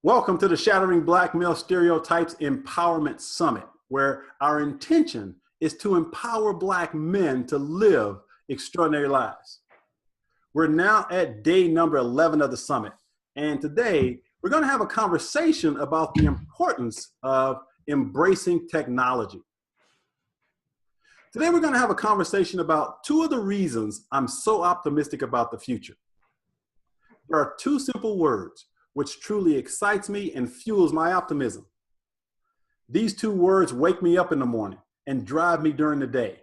Welcome to the Shattering Black Male Stereotypes Empowerment Summit, where our intention is to empower Black men to live extraordinary lives. We're now at day number 11 of the summit, and today we're going to have a conversation about the importance of embracing technology. Today we're going to have a conversation about two of the reasons I'm so optimistic about the future. There are two simple words which truly excites me and fuels my optimism. These two words wake me up in the morning and drive me during the day.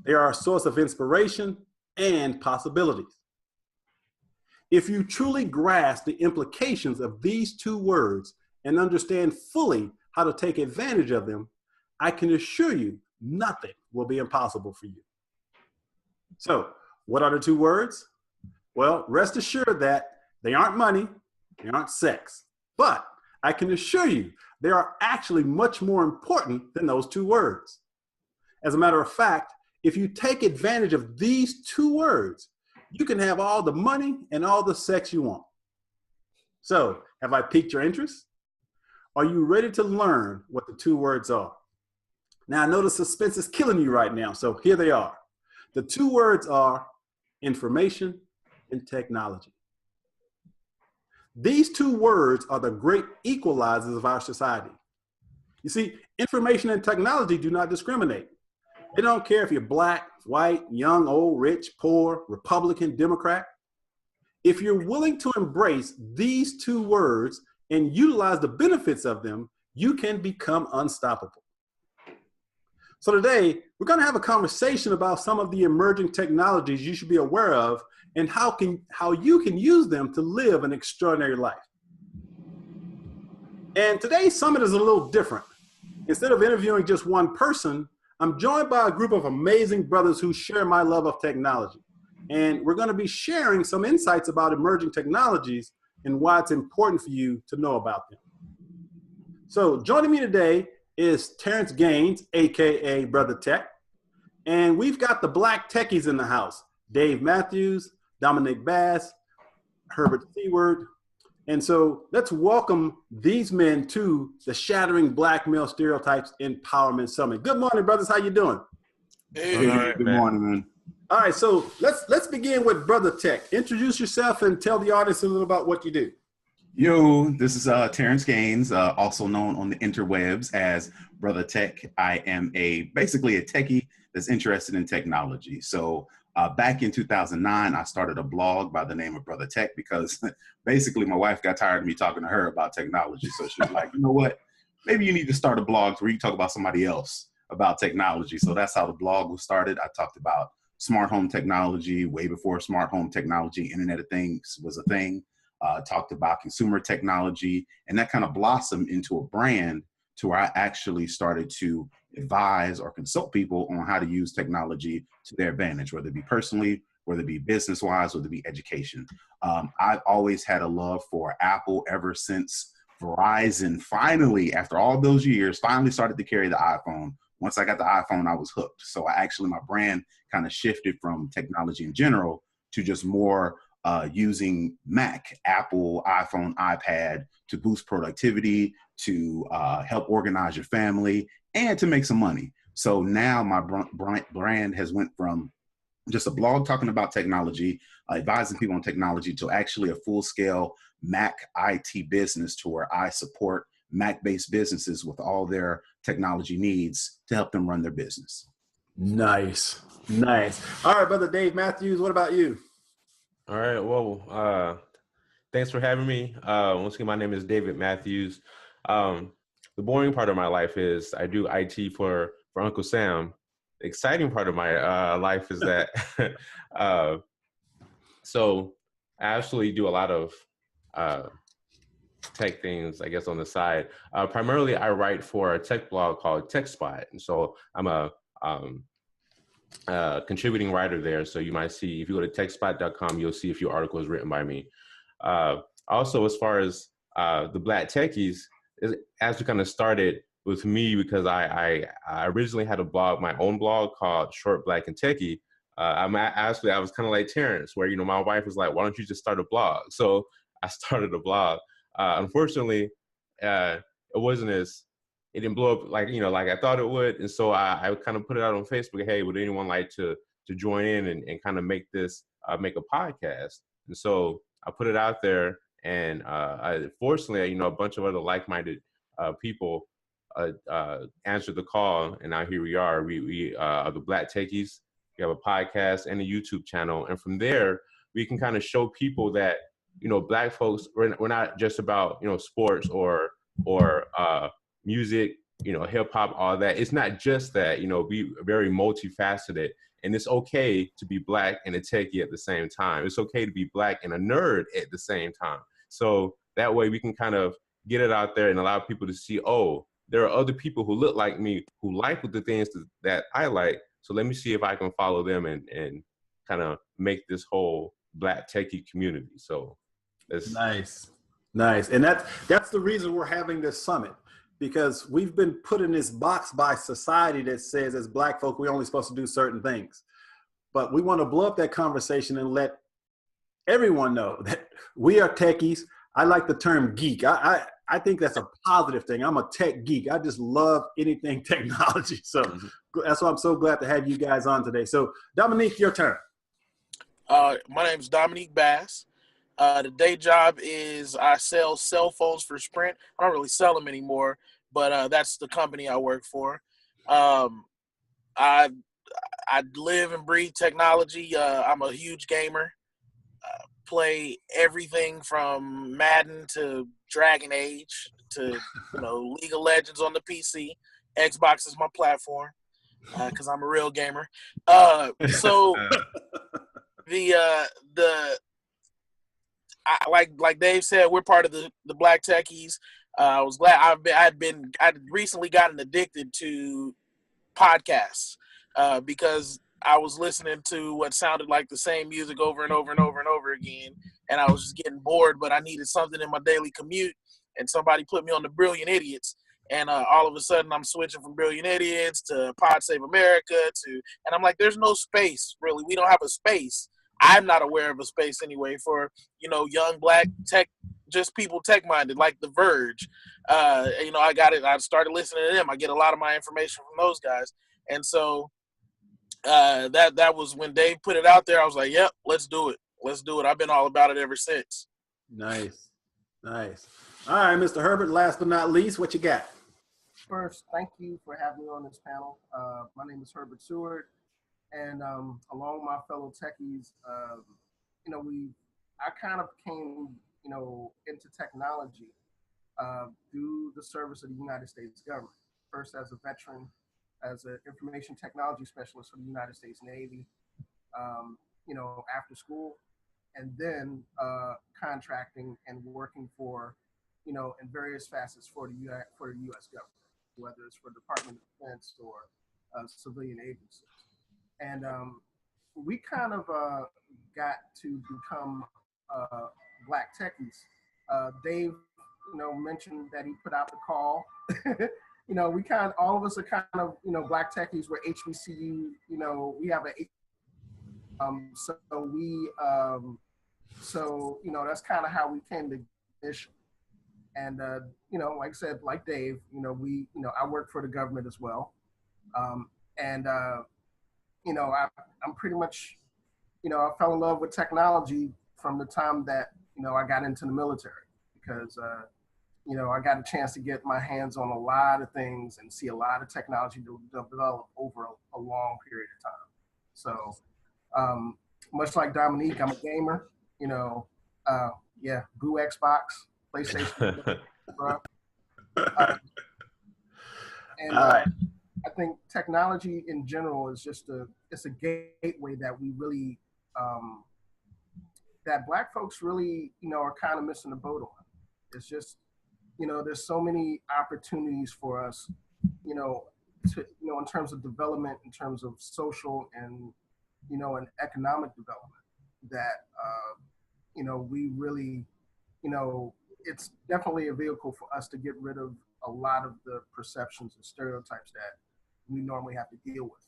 They are a source of inspiration and possibilities. If you truly grasp the implications of these two words and understand fully how to take advantage of them, I can assure you nothing will be impossible for you. So, what are the two words? Well, rest assured that they aren't money, they aren't sex, but I can assure you they are actually much more important than those two words. As a matter of fact, if you take advantage of these two words, you can have all the money and all the sex you want. So, have I piqued your interest? Are you ready to learn what the two words are? Now, I know the suspense is killing you right now, so here they are. The two words are information and technology. These two words are the great equalizers of our society. You see, information and technology do not discriminate. They don't care if you're Black, white, young, old, rich, poor, Republican, Democrat. If you're willing to embrace these two words and utilize the benefits of them, you can become unstoppable. So today, we're going to have a conversation about some of the emerging technologies you should be aware of and how you can use them to live an extraordinary life. And today's summit is a little different. Instead of interviewing just one person, I'm joined by a group of amazing brothers who share my love of technology. And we're going to be sharing some insights about emerging technologies and why it's important for you to know about them. So joining me today is Terrence Gaines, AKA Brother Tech. And we've got the Black techies in the house, Dave Matthews, Dominic Bass, Herbert Seward. And so let's welcome these men to the Shattering Black Male Stereotypes Empowerment Summit. Good morning, brothers. How you doing? Hey, right, good morning, man. All right, so let's begin with Brother Tech. Introduce yourself and tell the audience a little about what you do. Yo, this is Terrence Gaines, also known on the interwebs as Brother Tech. I am basically a techie that's interested in technology. So back in 2009, I started a blog by the name of Brother Tech because basically my wife got tired of me talking to her about technology. So she was like, you know what, maybe you need to start a blog where you talk about somebody else about technology. So that's how the blog was started. I talked about smart home technology way before smart home technology, Internet of Things was a thing. Talked about consumer technology, and that kind of blossomed into a brand to where I actually started to advise or consult people on how to use technology to their advantage, whether it be personally, whether it be business-wise, whether it be education. I've always had a love for Apple ever since Verizon finally, after all those years, finally started to carry the iPhone. Once I got the iPhone, I was hooked. So my brand kind of shifted from technology in general to just more using Mac, Apple, iPhone, iPad to boost productivity, to help organize your family, and to make some money. So now my brand has went from just a blog talking about technology, advising people on technology, to actually a full-scale Mac IT business to where I support Mac-based businesses with all their technology needs to help them run their business. Nice, nice. All right, Brother Dave Matthews, what about you? All right. Well, thanks for having me. Once again, my name is David Matthews. The boring part of my life is I do IT for Uncle Sam. The exciting part of my life is that so I actually do a lot of tech things, I guess, on the side. Primarily, I write for a tech blog called TechSpot, and so I'm a contributing writer there. So you might see, if you go to techspot.com, you'll see a few articles written by me. Also, as far as the Black techies, it actually kind of started with me because I originally had my own blog called Short Black and Techie. I was kind of like Terrence, where, my wife was like, why don't you just start a blog? So I started a blog. Unfortunately, it wasn't as it didn't blow up like like I thought it would, and so I kind of put it out on Facebook. Hey, would anyone like to join in and kind of make this make a podcast? And so I put it out there, and fortunately, a bunch of other like-minded people answered the call, and now here we are. We are the Black Techies. We have a podcast and a YouTube channel, and from there we can kind of show people that Black folks, we're not just about sports or music, hip hop, all that. It's not just that. Be very multifaceted, and it's okay to be Black and a techie at the same time. It's okay to be Black and a nerd at the same time. So that way we can kind of get it out there and allow people to see, oh, there are other people who look like me who like the things that I like. So let me see if I can follow them and kind of make this whole Black techie community. So that's nice. And that's the reason we're having this summit, because we've been put in this box by society that says as Black folk, we're only supposed to do certain things. But we want to blow up that conversation and let everyone know that we are techies. I like the term geek. I think that's a positive thing. I'm a tech geek. I just love anything technology. So that's why I'm so glad to have you guys on today. So Dominique, your turn. My name is Dominique Bass. The day job is I sell cell phones for Sprint. I don't really sell them anymore, but that's the company I work for. I live and breathe technology. I'm a huge gamer. Play everything from Madden to Dragon Age to League of Legends on the PC. Xbox is my platform because I'm a real gamer. So like Dave said, we're part of the Black Techies. I was glad I'd recently gotten addicted to podcasts because I was listening to what sounded like the same music over and over and over and over again, and I was just getting bored, but I needed something in my daily commute, and somebody put me on the Brilliant Idiots, and all of a sudden I'm switching from Brilliant Idiots to Pod Save America and I'm like, there's no space, really. We don't have a space. I'm not aware of a space anyway for, young Black tech, just people tech-minded, like The Verge. I started listening to them. I get a lot of my information from those guys, and so that was when Dave put it out there. I was like, yep, let's do it. I've been all about it ever since. Nice. All right, Mr. Herbert, last but not least, what you got? First, thank you for having me on this panel. My name is Herbert Seward, and along with my fellow techies, I kind of came, into technology through the service of the United States government. First as a veteran, as an information technology specialist for the United States Navy, after school, and then contracting and working for, in various facets for the U.S. government, whether it's for Department of Defense or civilian agencies. And we kind of got to become Black techies. Dave, mentioned that he put out the call. All of us are kind of, Black techies. We're HBCU. We have that's kind of how we came to this. And like I said, like Dave, I work for the government as well. I'm pretty much, I fell in love with technology from the time that, I got into the military because, I got a chance to get my hands on a lot of things and see a lot of technology develop over a long period of time. So much like Dominique, I'm a gamer, Boo Xbox, PlayStation. I think technology in general is just it's a gateway that we really, that Black folks really, are kind of missing the boat on. It's just, there's so many opportunities for us, in terms of development, in terms of social and, and economic development that, we really, it's definitely a vehicle for us to get rid of a lot of the perceptions and stereotypes that we normally have to deal with.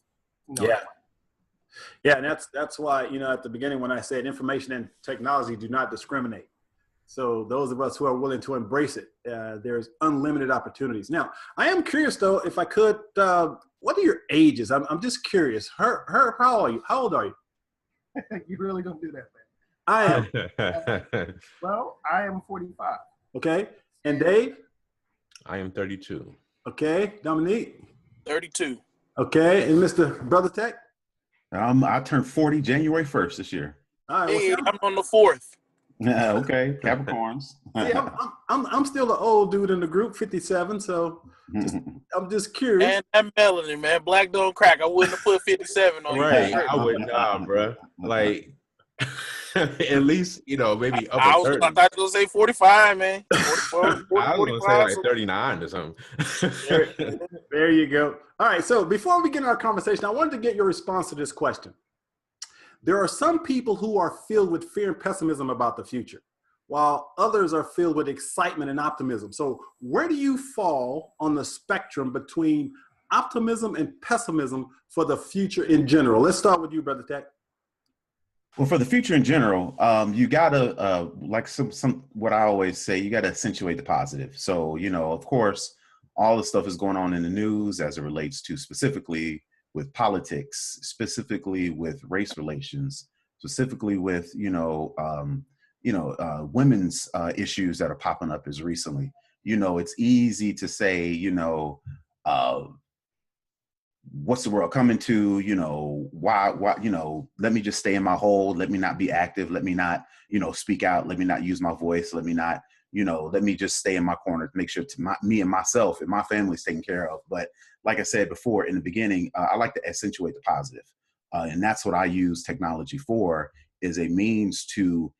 Yeah, and that's why, at the beginning when I said information and technology do not discriminate. So those of us who are willing to embrace it, there's unlimited opportunities. Now, I am curious though, if I could, what are your ages? I'm just curious. How are you? How old are you? You really gonna do that, man? I am. Well, I am 45. Okay. And Dave? I am 32. Okay. Dominique? 32. Okay. And Mr. Brother Tech? I turned 40 January 1st this year. All right. Hey, Well, I'm on the 4th. Yeah, okay, Capricorns. see, I'm still the old dude in the group, 57. So I'm just curious. And that melanin, man. Black don't crack. I wouldn't have put 57 on Right. you. I would not, bro. Like, at least, maybe up I at was 30. I thought you were going to say 45, man. 44, I was going to say 45, like 39 or something. There you go. All right. So before we get in our conversation, I wanted to get your response to this question. There are some people who are filled with fear and pessimism about the future, while others are filled with excitement and optimism. So where do you fall on the spectrum between optimism and pessimism for the future in general? Let's start with you, Brother Tech. Well, for the future in general, you gotta like some what I always say, you gotta accentuate the positive. So, of course, all the stuff is going on in the news as it relates to specifically with politics, specifically with race relations, specifically with women's issues that are popping up as recently. It's easy to say, what's the world coming to? Why? Let me just stay in my hole. Let me not be active. Let me not, speak out. Let me not use my voice. Let me not, let me just stay in my corner to make sure me and myself and my family's taken care of. But like I said before in the beginning, I like to accentuate the positive. And that's what I use technology for, is a means to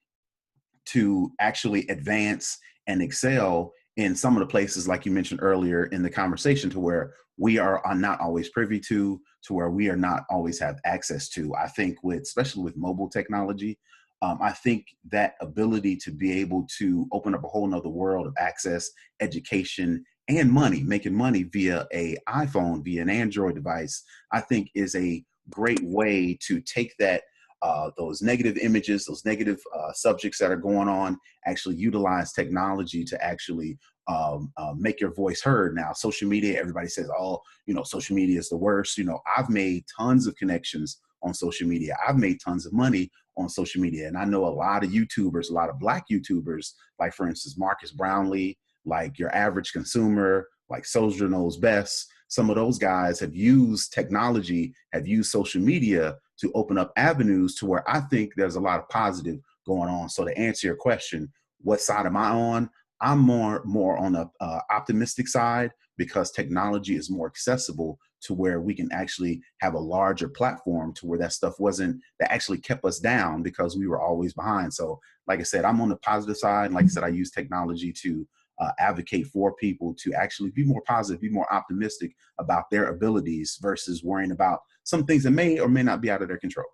actually advance and excel in some of the places, like you mentioned earlier in the conversation, to where we are not always privy to where we are not always have access to. I think especially with mobile technology, I think that ability to be able to open up a whole nother world of access, education, and making money via a iPhone, via an Android device, I think is a great way to take that, those negative images, those negative subjects that are going on, actually utilize technology to actually make your voice heard. Now, social media, everybody says, social media is the worst. I've made tons of connections on social media. I've made tons of money on social media. And I know a lot of YouTubers, a lot of Black YouTubers, like, for instance, Marcus Brownlee, like Your Average Consumer, like Soldier Knows Best. Some of those guys have used technology, have used social media to open up avenues to where I think there's a lot of positive going on. So to answer your question, what side am I on? I'm more on the optimistic side, because technology is more accessible to where we can actually have a larger platform to where that stuff that actually kept us down because we were always behind. So like I said, I'm on the positive side. Like I said, I use technology to advocate for people to actually be more positive, be more optimistic about their abilities versus worrying about some things that may or may not be out of their control.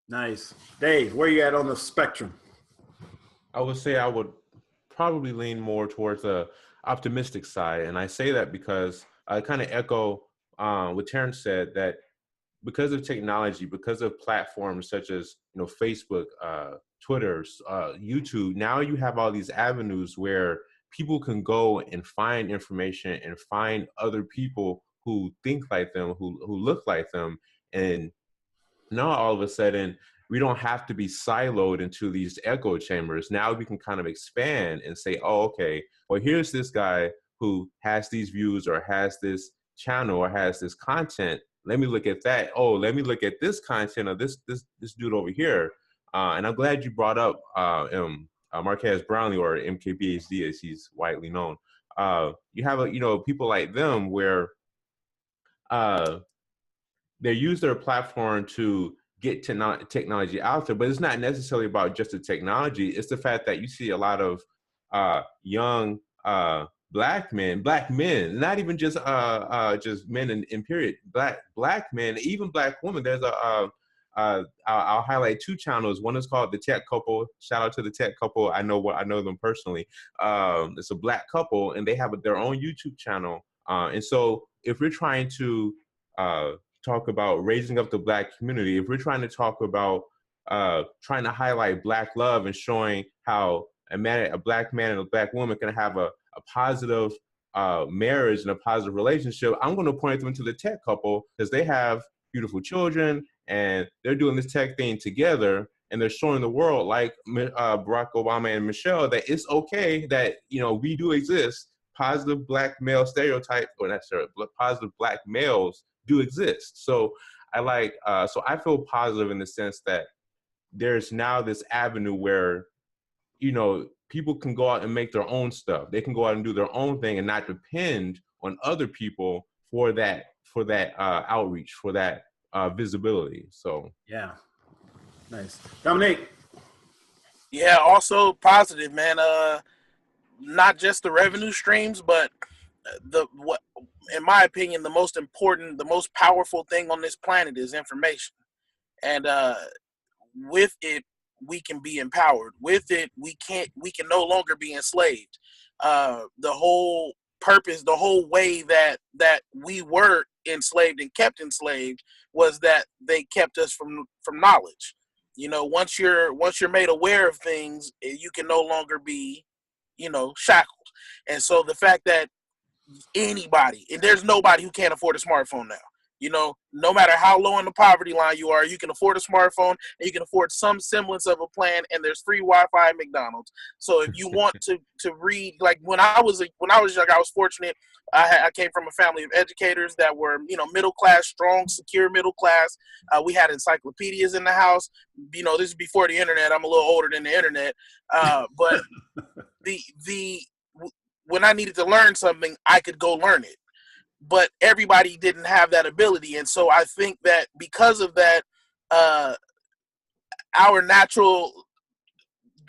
Nice. Dave, where you at on the spectrum? I would say I would probably lean more towards the optimistic side. And I say that because I kind of echo what Terrence said, that because of technology, because of platforms such as Facebook, Twitter, YouTube, now you have all these avenues where people can go and find information and find other people who think like them, who look like them. And now all of a sudden, we don't have to be siloed into these echo chambers. Now we can kind of expand and say, oh, okay, well, here's this guy who has these views or has this channel or has this content. Let me look at that. Oh, let me look at this content of this dude over here. And I'm glad you brought up Marquez Brownlee, or MKBHD as he's widely known. You have people like them where they use their platform to get technology out there, but it's not necessarily about just the technology. It's the fact that you see a lot of young black men, not even just men in period, black men, even black women. There's I'll highlight two channels. One is called The Tech Couple. Shout out to The Tech Couple. I know them personally. It's a black couple, and they have their own YouTube channel. And so if we're trying to talk about raising up the black community, if we're trying to talk about trying to highlight black love and showing how a black man and a black woman can have a positive marriage and a positive relationship, I'm going to point them to the tech couple because they have beautiful children and they're doing this tech thing together, and they're showing the world, like Barack Obama and Michelle, that it's okay that, you know, we do exist. Positive black male stereotype, or not stereotype, but positive black males do exist. So so I feel positive in the sense that there's now this avenue where, you know, people can go out and make their own stuff. They can go out and do their own thing and not depend on other people for that outreach, for that visibility. So Yeah, nice. Dominique. Yeah, also positive, man. Not just the revenue streams, but what, in my opinion, the most important, the most powerful thing on this planet is information. And with it, we can be empowered. With it, we can no longer be enslaved. The whole purpose, the whole way that we were enslaved and kept enslaved was that they kept us from knowledge. You know, once you're made aware of things, you can no longer be, you know, shackled. And so the fact that anybody, and there's nobody who can't afford a smartphone now. You know, no matter how low on the poverty line you are, you can afford a smartphone and you can afford some semblance of a plan, and there's free Wi-Fi at McDonald's. So if you want to read, like when I was young, I was fortunate. I came from a family of educators that were, you know, middle class, strong, secure middle class. We had encyclopedias in the house. You know, this is before the internet. I'm a little older than the internet, but when I needed to learn something, I could go learn it. But everybody didn't have that ability. And so I think that because of that, our natural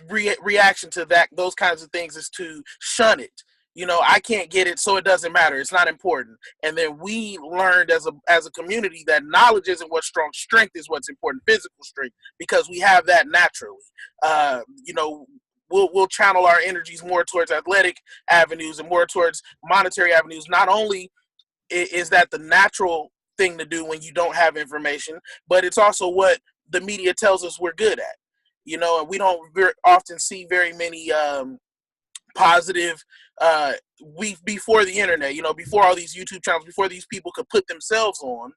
reaction to those kinds of things is to shun it. You know, I can't get it, so it doesn't matter. It's not important. And then we learned as a community that knowledge isn't what's strong. Strength is what's important, physical strength, because we have that naturally. You know, we'll channel our energies more towards athletic avenues and more towards monetary avenues. Not only is that the natural thing to do when you don't have information, but it's also what the media tells us we're good at. You know, and we don't very often see very many positive before the internet, you know, before all these YouTube channels, before these people could put themselves on,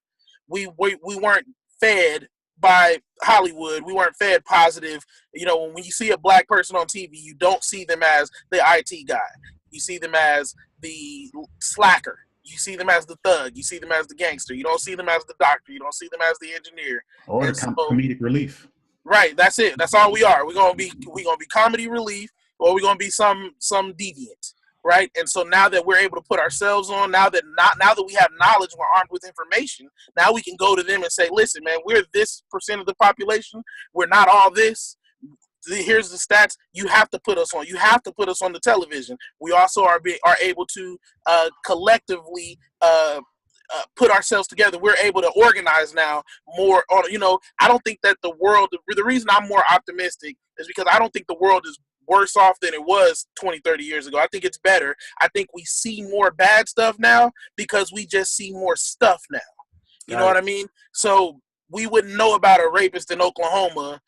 we weren't fed by Hollywood. We weren't fed positive. You know, when you see a black person on TV, you don't see them as the IT guy. You see them as the slacker. You see them as the thug. You see them as the gangster. You don't see them as the doctor. You don't see them as the engineer. Or the comedic relief. Right, that's it. That's all we are. We're gonna be comedy relief, or we're gonna be some deviant, right? And so now that we're able to put ourselves on, now that we have knowledge, we're armed with information. Now we can go to them and say, "Listen, man, we're this % of the population. We're not all this. Here's the stats. You have to put us on. You have to put us on the television." We also are able to collectively put ourselves together. We're able to organize now more on, you know, I don't think that the reason I'm more optimistic is because I don't think the world is worse off than it was 20, 30 years ago. I think it's better. I think we see more bad stuff now because we just see more stuff now. You know what I mean? So we wouldn't know about a rapist in Oklahoma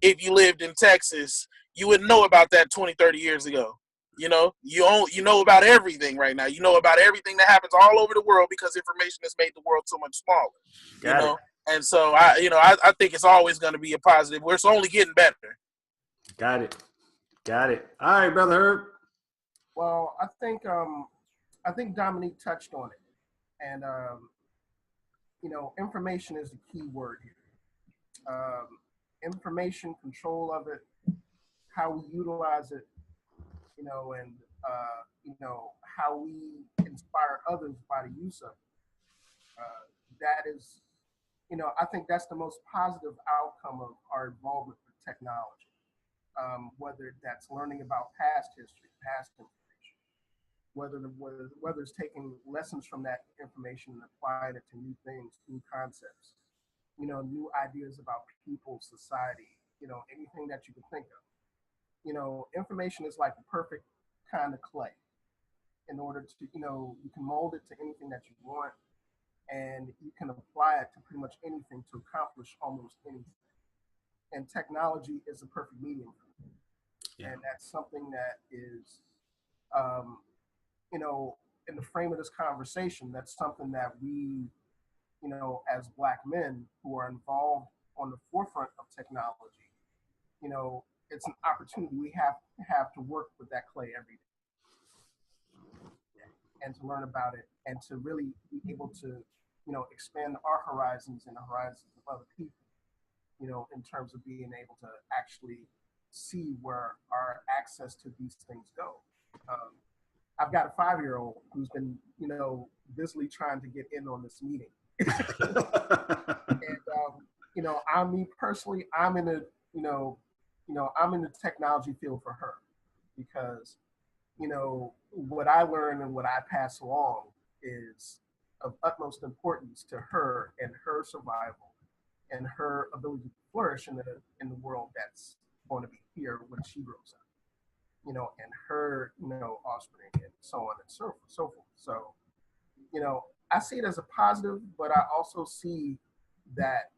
if you lived in Texas. You wouldn't know about that 20, 30 years ago. You know, you know about everything right now. You know about everything that happens all over the world because information has made the world so much smaller. Got you know, and so I think it's always going to be a positive. It's only getting better. Got it. All right, Brother Herb. Well, I think Dominique touched on it, and you know, information is the key word here. Information, control of it, how we utilize it, you know, and you know, how we inspire others by the use of it. That is, you know, I think that's the most positive outcome of our involvement with technology. Whether that's learning about past history, past information, whether it's taking lessons from that information and applying it to new things, new concepts, you know, new ideas about people, society, you know, anything that you can think of. You know, information is like the perfect kind of clay. In order to, you know, you can mold it to anything that you want, and you can apply it to pretty much anything to accomplish almost anything. And technology is a perfect medium for it. Yeah. And that's something that is, you know, in the frame of this conversation, that's something that we, you know, as Black men who are involved on the forefront of technology, you know, it's an opportunity we have to work with that clay every day and to learn about it and to really be able to, you know, expand our horizons and the horizons of other people, you know, in terms of being able to actually see where our access to these things go. I've got a 5-year-old who's been, you know, busily trying to get in on this meeting. And, you know, me personally, I'm in I'm in the technology field for her because, you know, what I learn and what I pass along is of utmost importance to her and her survival and her ability to flourish in the world that's going to be here when she grows up, you know, and her, you know, offspring and so on and so forth. So, you know, I see it as a positive, but I also see that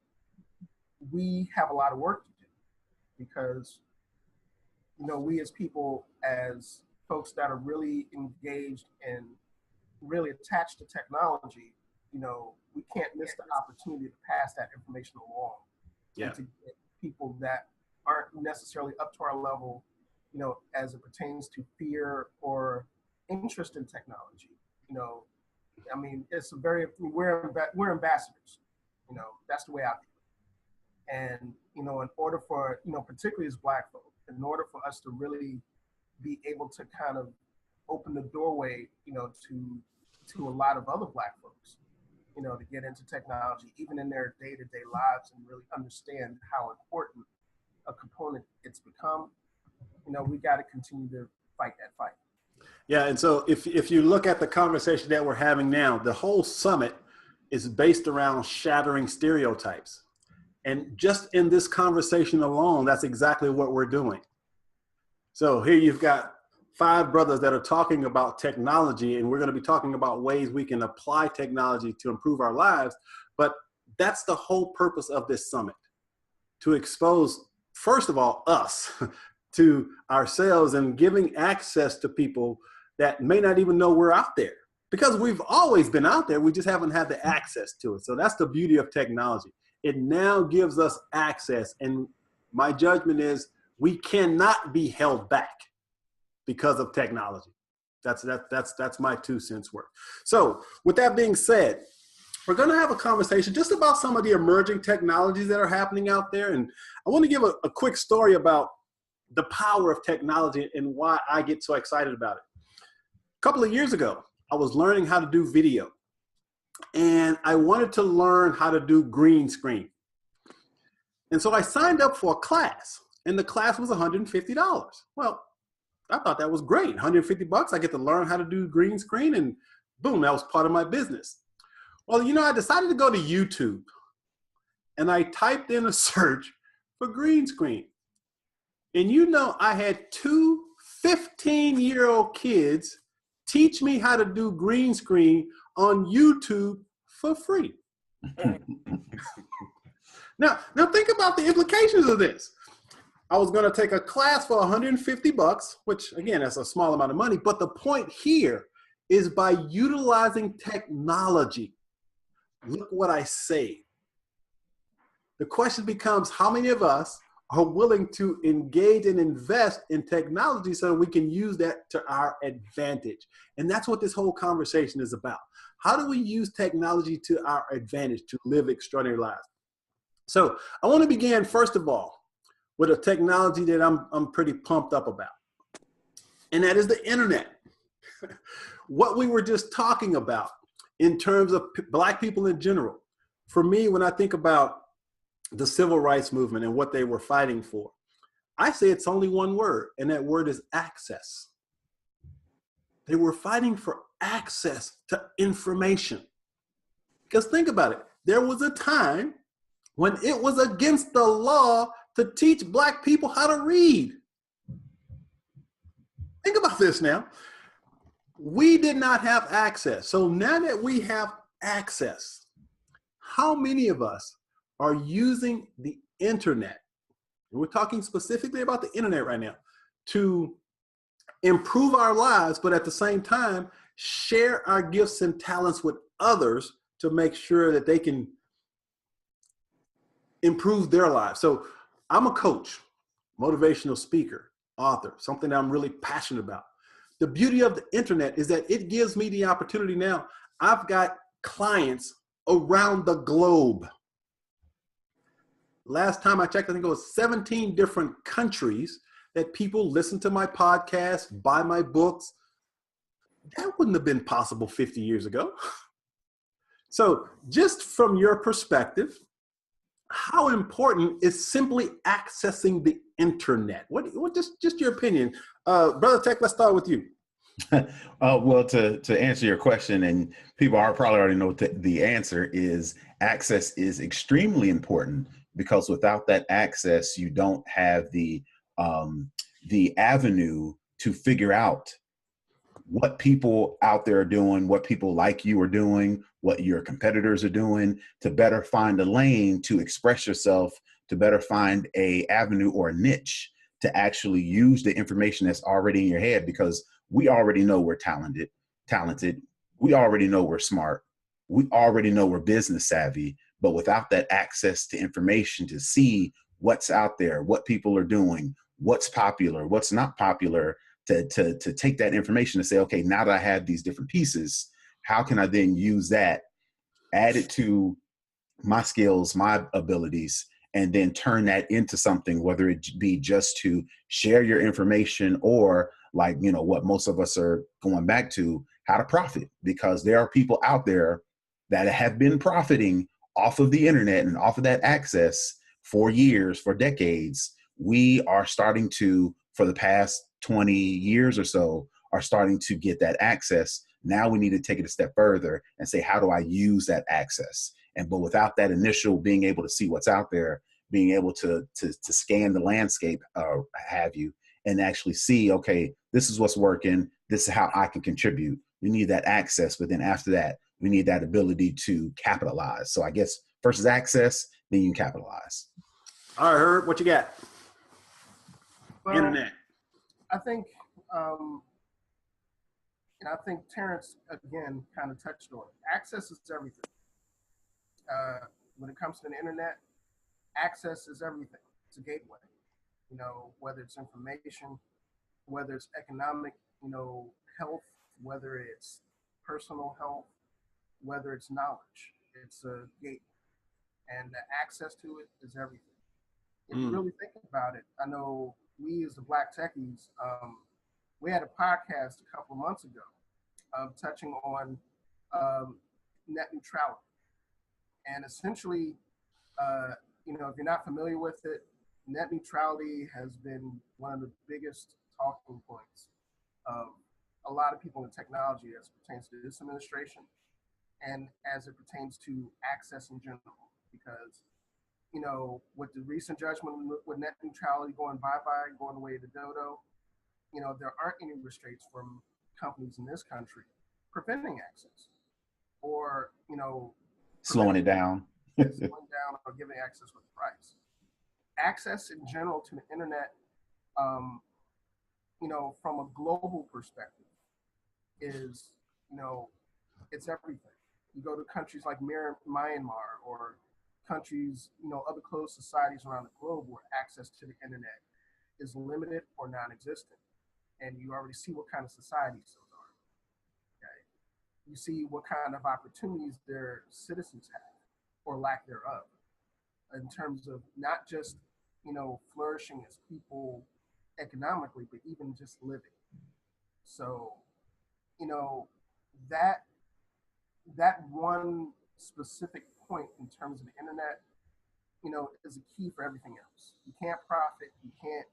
we have a lot of work to do because, you know, we as people, as folks that are really engaged and really attached to technology, you know, we can't miss the opportunity to pass that information along. Yeah. And to get people that aren't necessarily up to our level, you know, as it pertains to fear or interest in technology. You know, I mean, we're ambassadors. You know, that's the way I feel. And, you know, in order for, you know, particularly as Black folk, in order for us to really be able to kind of open the doorway, you know, to a lot of other Black folks, you know, to get into technology, even in their day-to-day lives and really understand how important a component it's become, you know, we got to continue to fight that fight. Yeah, and so if you look at the conversation that we're having now, the whole summit is based around shattering stereotypes. And just in this conversation alone, that's exactly what we're doing. So here you've got 5 brothers that are talking about technology, and we're going to be talking about ways we can apply technology to improve our lives. But that's the whole purpose of this summit, to expose, first of all, us to ourselves and giving access to people that may not even know we're out there. Because we've always been out there, we just haven't had the access to it. So that's the beauty of technology. It now gives us access, and my judgment is we cannot be held back because of technology. That's my 2 cents worth. So with that being said, we're going to have a conversation just about some of the emerging technologies that are happening out there. And I want to give a quick story about the power of technology and why I get so excited about it. A couple of years ago, I was learning how to do video, and I wanted to learn how to do green screen. And so I signed up for a class, and the class was $150. Well, I thought that was great. $150, I get to learn how to do green screen, and boom, that was part of my business. Well, you know, I decided to go to YouTube, and I typed in a search for green screen. And you know, I had 2 15-year-old kids teach me how to do green screen on YouTube for free. Now think about the implications of this. I was going to take a class for $150, which again, that's a small amount of money. But the point here is by utilizing technology, look what I saved. The question becomes, how many of us are willing to engage and invest in technology so we can use that to our advantage? And that's what this whole conversation is about. How do we use technology to our advantage to live extraordinary lives? So I want to begin, first of all, with a technology that I'm pretty pumped up about. And that is the internet. What we were just talking about in terms of Black people in general. For me, when I think about the civil rights movement and what they were fighting for, I say it's only one word, and that word is access. They were fighting for access to information. Because think about it, there was a time when it was against the law to teach Black people how to read. Think about this now. We did not have access. So now that we have access, how many of us are using the internet, and we're talking specifically about the internet right now, to improve our lives, but at the same time, share our gifts and talents with others to make sure that they can improve their lives. So I'm a coach, motivational speaker, author, something that I'm really passionate about. The beauty of the internet is that it gives me the opportunity now. I've got clients around the globe. Last time I checked, I think it was 17 different countries that people listen to my podcast, buy my books. That wouldn't have been possible 50 years ago. So just from your perspective, how important is simply accessing the internet? What just your opinion? Brother Tech, let's start with you. Well, to answer your question, and people are probably already know the answer is access is extremely important, because without that access, you don't have the avenue to figure out what people out there are doing, what people like you are doing, what your competitors are doing, to better find a lane to express yourself, to better find a avenue or a niche to actually use the information that's already in your head, because we already know we're talented. We already know we're smart. We already know we're business savvy, but without that access to information to see what's out there, what people are doing, what's popular, what's not popular, to take that information and say, okay, now that I have these different pieces, how can I then use that, add it to my skills, my abilities, and then turn that into something, whether it be just to share your information or, like, you know, what most of us are going back to, how to profit, because there are people out there that have been profiting off of the internet and off of that access for years, for decades. We are starting to, for the past 20 years or so, are starting to get that access. Now we need to take it a step further and say, how do I use that access? But without that initial being able to see what's out there, being able to scan the landscape, have you, and actually see, okay, this is what's working, this is how I can contribute. We need that access, but then after that, we need that ability to capitalize. So I guess first is access, then you can capitalize. All right, Herb, what you got? Well, Internet. I think, and I think Terrence, again, kind of touched on it. Access is everything. When it comes to the internet, access is everything. It's a gateway. You know, whether it's information, whether it's economic, you know, health, whether it's personal health, whether it's knowledge, it's a gateway. And the access to it is everything. If you really think about it, I know we as the Black Techies, we had a podcast a couple of months ago touching on net neutrality. And essentially, you know, if you're not familiar with it, net neutrality has been one of the biggest talking points of a lot of people in technology as it pertains to this administration and as it pertains to access in general. Because, you know, with the recent judgment with net neutrality going bye-bye, going away to dodo, you know, there aren't any restraints from companies in this country preventing access or, you know, slowing it down. slowing down or giving access with price. Access in general to the internet, you know, from a global perspective is, you know, it's everything. You go to countries like Myanmar or countries, you know, other closed societies around the globe where access to the internet is limited or non-existent. And you already see what kind of societies those are. Okay? You see what kind of opportunities their citizens have or lack thereof in terms of not just, you know, flourishing as people economically, but even just living. So, you know, that one specific point in terms of the internet, you know, is a key for everything else. You can't profit, you can't,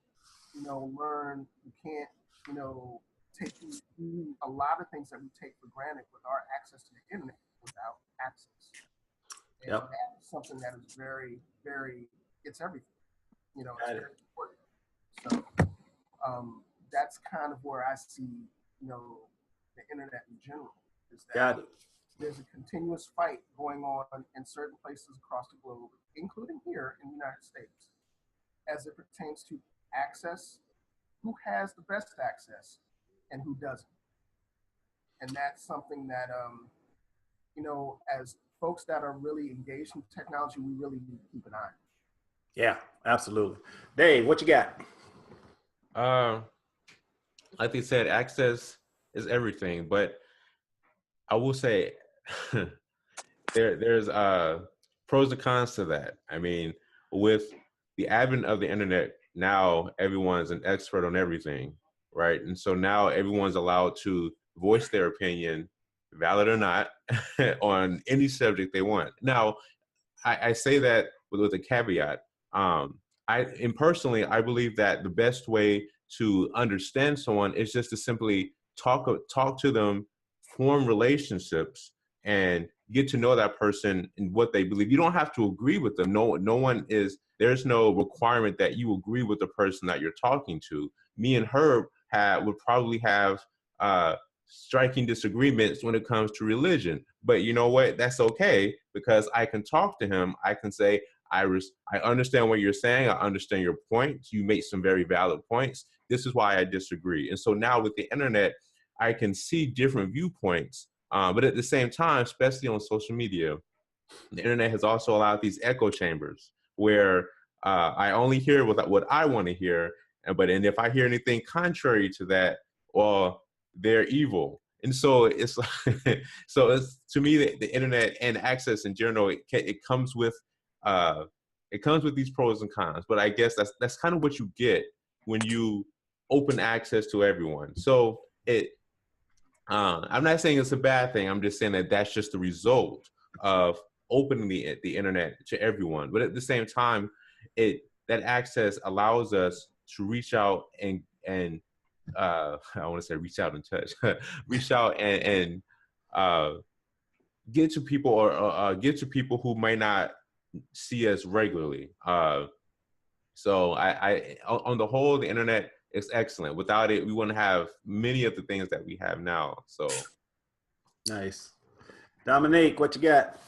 you know, learn, you can't, you know, do a lot of things that we take for granted with our access to the internet without access. And Yep. that's something that is very, very, it's everything. You know, it's Got it. very important. So that's kind of where I see, you know, the internet in general. Is that Got it. there's a continuous fight going on in certain places across the globe, including here in the United States, as it pertains to access, who has the best access and who doesn't. And that's something that, as folks that are really engaged in technology, we really need to keep an eye on. Yeah, absolutely. Dave, what you got? Like they said, access is everything, but I will say there's pros and cons to that. I mean, with the advent of the internet, now everyone's an expert on everything, right? And so now everyone's allowed to voice their opinion, valid or not, on any subject they want. Now, I say that with a caveat. Personally, I believe that the best way to understand someone is just to simply talk to them, form relationships, and get to know that person and what they believe. You don't have to agree with them. There's no requirement that you agree with the person that you're talking to. Me and Herb would probably have striking disagreements when it comes to religion. But you know what? That's okay, because I can talk to him. I can say, I understand what you're saying. I understand your points. You make some very valid points. This is why I disagree. And so now with the internet, I can see different viewpoints. But at the same time, especially on social media, the internet has also allowed these echo chambers where I only hear what I want to hear. And if I hear anything contrary to that, well, they're evil. And so it's to me, the internet and access in general, it comes with these pros and cons. But I guess that's kind of what you get when you open access to everyone. So I'm not saying it's a bad thing. I'm just saying that that's just the result of opening the internet to everyone. But at the same time, that access allows us to reach out and I want to say reach out and touch, reach out and get to people or get to people who may not see us regularly. So I on the whole, the internet is excellent. Without it, we wouldn't have many of the things that we have now. So nice. Dominique, what you got?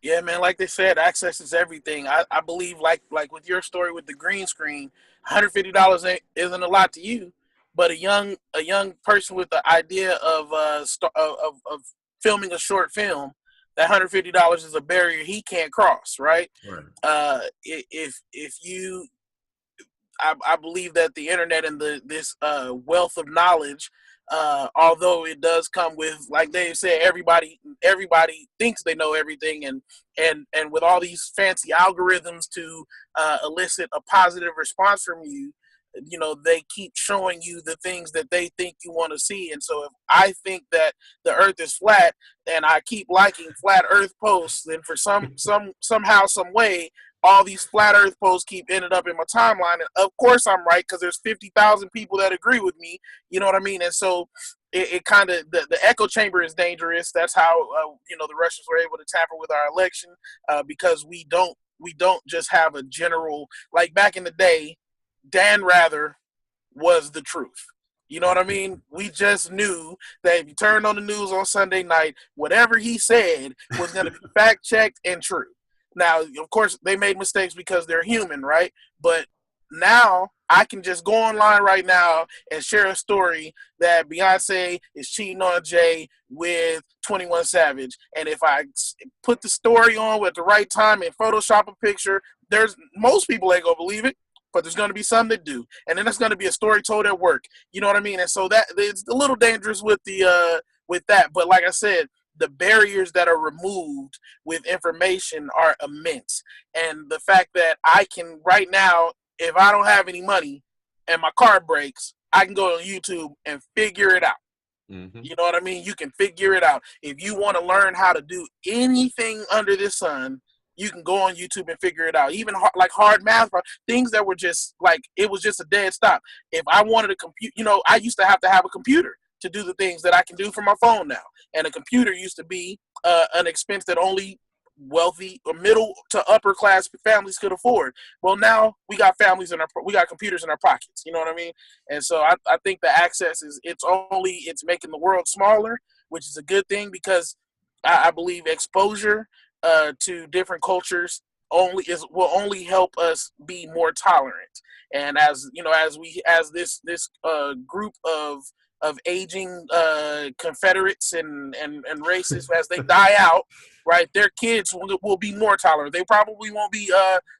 Yeah, man, like they said, access is everything. I believe like with your story with the green screen, $150 isn't a lot to you, but a young person with the idea of filming a short film, that $150 is a barrier he can't cross, right? Right. If you, I believe that the internet and this wealth of knowledge, although it does come with, like Dave said, everybody thinks they know everything, and with all these fancy algorithms to elicit a positive response from you, they keep showing you the things that they think you want to see. And so if I think that the earth is flat and I keep liking flat earth posts, then for somehow, some way, all these flat earth posts keep ending up in my timeline. And of course I'm right, because there's 50,000 people that agree with me. You know what I mean? And so it kind of, the echo chamber is dangerous. That's how, the Russians were able to tamper with our election, because we don't just have a general, like back in the day, Dan Rather was the truth. You know what I mean? We just knew that if you turned on the news on Sunday night, whatever he said was going to be fact-checked and true. Now, of course, they made mistakes because they're human, right? But now I can just go online right now and share a story that Beyonce is cheating on Jay with 21 Savage. And if I put the story on at the right time and Photoshop a picture, most people ain't going to believe it, but there's going to be some that do. And then there's going to be a story told at work. You know what I mean? And so that it's a little dangerous with that. But like I said, the barriers that are removed with information are immense. And the fact that I can right now, if I don't have any money and my car breaks, I can go on YouTube and figure it out. Mm-hmm. You know what I mean? You can figure it out. If you want to learn how to do anything under the sun, you can go on YouTube and figure it out. Even hard math, things that were just like, it was just a dead stop. If I wanted a computer, I used to have a computer to do the things that I can do from my phone now. And a computer used to be an expense that only wealthy or middle to upper class families could afford. Well, now we got we got computers in our pockets. You know what I mean? And so I think the access it's making the world smaller, which is a good thing, because I believe exposure to different cultures will only help us be more tolerant. And as you know, as this group of aging Confederates and racists, as they die out, right, their kids will be more tolerant. They probably won't be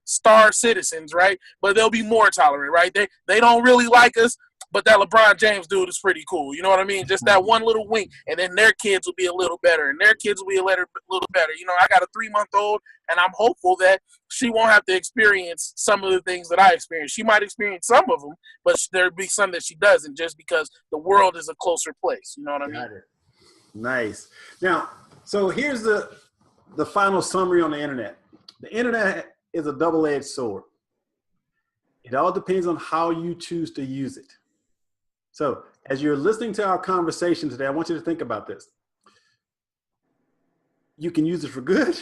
star citizens, right, but they'll be more tolerant, right. They don't really like us, but that LeBron James dude is pretty cool. You know what I mean? Just that one little wink, and then their kids will be a little better, and their kids will be a little better. You know, I got a 3-month-old, and I'm hopeful that she won't have to experience some of the things that I experienced. She might experience some of them, but there'll be some that she doesn't, just because the world is a closer place. You know what I mean? Got it. Nice. Now, so here's the final summary on the internet. The internet is a double-edged sword. It all depends on how you choose to use it. So as you're listening to our conversation today, I want you to think about this. You can use it for good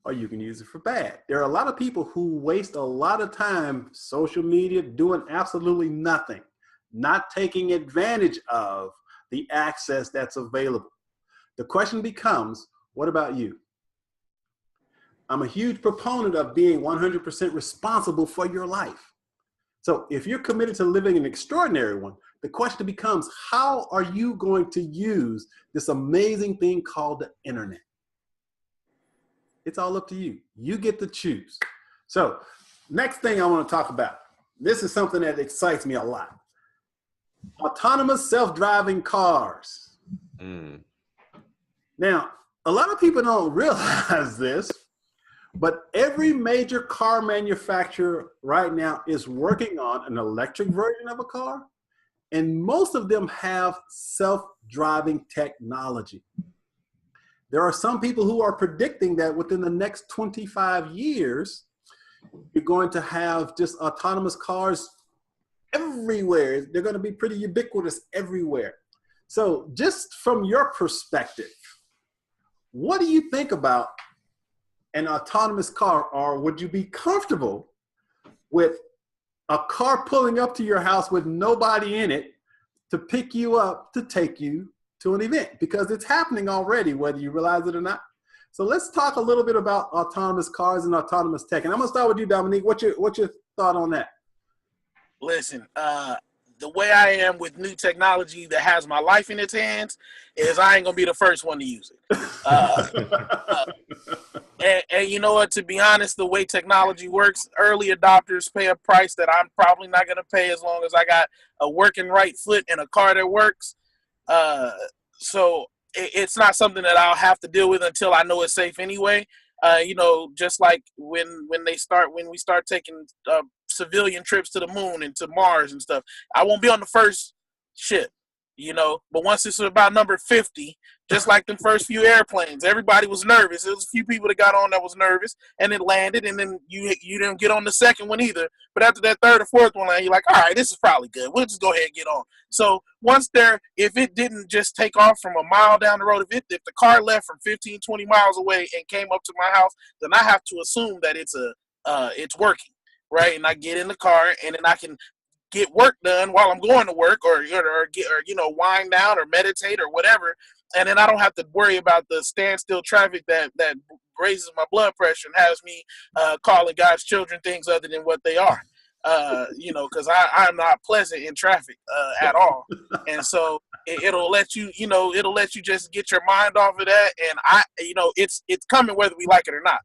or you can use it for bad. There are a lot of people who waste a lot of time social media doing absolutely nothing, not taking advantage of the access that's available. The question becomes, what about you? I'm a huge proponent of being 100% responsible for your life. So if you're committed to living an extraordinary one, the question becomes, how are you going to use this amazing thing called the internet? It's all up to you. You get to choose. So next thing I want to talk about, this is something that excites me a lot. Autonomous self-driving cars. Now, a lot of people don't realize this, but every major car manufacturer right now is working on an electric version of a car, and most of them have self-driving technology. There are some people who are predicting that within the next 25 years, you're going to have just autonomous cars everywhere. They're going to be pretty ubiquitous everywhere. So just from your perspective, what do you think about an autonomous car, or would you be comfortable with a car pulling up to your house with nobody in it to pick you up to take you to an event? Because it's happening already, whether you realize it or not. So let's talk a little bit about autonomous cars and autonomous tech. And I'm gonna start with you, Dominique. What's your thought on that? Listen, the way I am with new technology that has my life in its hands is I ain't gonna be the first one to use it. And you know what, to be honest, the way technology works, early adopters pay a price that I'm probably not going to pay as long as I got a working right foot and a car that works. So it's not something that I'll have to deal with until I know it's safe anyway. You know, just like when we start taking civilian trips to the moon and to Mars and stuff, I won't be on the first ship, you know, but once it's about number 50, just like the first few airplanes, everybody was nervous. There was a few people that got on that was nervous, and it landed, and then you didn't get on the second one either. But after that third or fourth one, you're like, all right, this is probably good. We'll just go ahead and get on. So once if it didn't just take off from a mile down the road, if the car left from 15, 20 miles away and came up to my house, then I have to assume that it's working, right? And I get in the car, and then I can get work done while I'm going to work, or you know, wind down or meditate or whatever, and then I don't have to worry about the standstill traffic that raises my blood pressure and has me calling God's children things other than what they are, you know, because I'm not pleasant in traffic at all, and so it'll let you just get your mind off of that, and it's coming whether we like it or not.